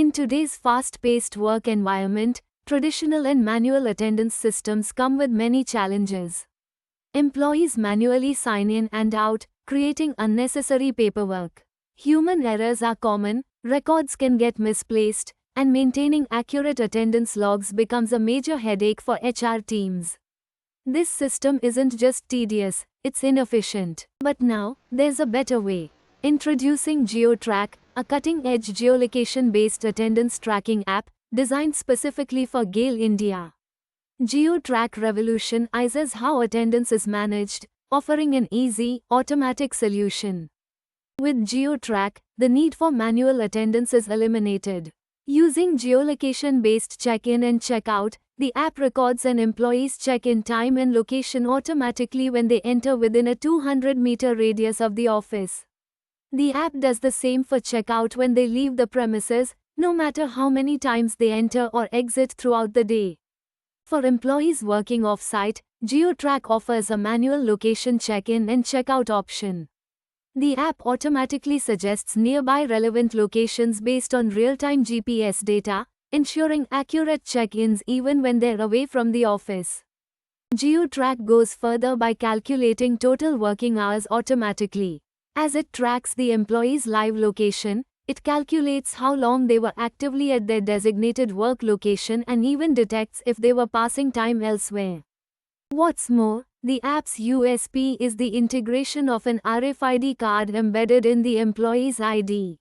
In today's fast-paced work environment, traditional and manual attendance systems come with many challenges. Employees manually sign in and out, creating unnecessary paperwork. Human errors are common, records can get misplaced, and maintaining accurate attendance logs becomes a major headache for HR teams. This system isn't just tedious, it's inefficient. But now, there's a better way. Introducing GeoTrack, a cutting-edge geolocation-based attendance tracking app designed specifically for GAIL India. GeoTrack revolutionizes how attendance is managed, offering an easy, automatic solution. With GeoTrack, the need for manual attendance is eliminated. Using geolocation-based check-in and check-out, the app records an employee's check-in time and location automatically when they enter within a 200-meter radius of the office. The app does the same for check-out when they leave the premises, no matter how many times they enter or exit throughout the day. For employees working off-site, GeoTrack offers a manual location check-in and check-out option. The app automatically suggests nearby relevant locations based on real-time GPS data, ensuring accurate check-ins even when they're away from the office. GeoTrack goes further by calculating total working hours automatically. As it tracks the employee's live location, it calculates how long they were actively at their designated work location and even detects if they were passing time elsewhere. What's more, the app's USP is the integration of an RFID card embedded in the employee's ID.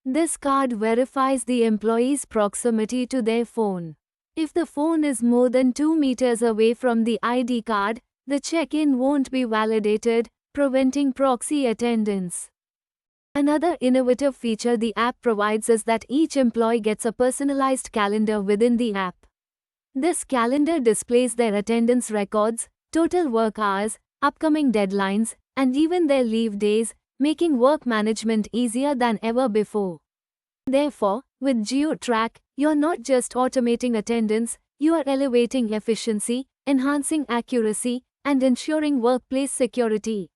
This card verifies the employee's proximity to their phone. If the phone is more than 2 meters away from the ID card, the check-in won't be validated, preventing proxy attendance. Another innovative feature the app provides is that each employee gets a personalized calendar within the app. This calendar displays their attendance records, total work hours, upcoming deadlines, and even their leave days, making work management easier than ever before. Therefore, with GeoTrack, you're not just automating attendance, you are elevating efficiency, enhancing accuracy, and ensuring workplace security.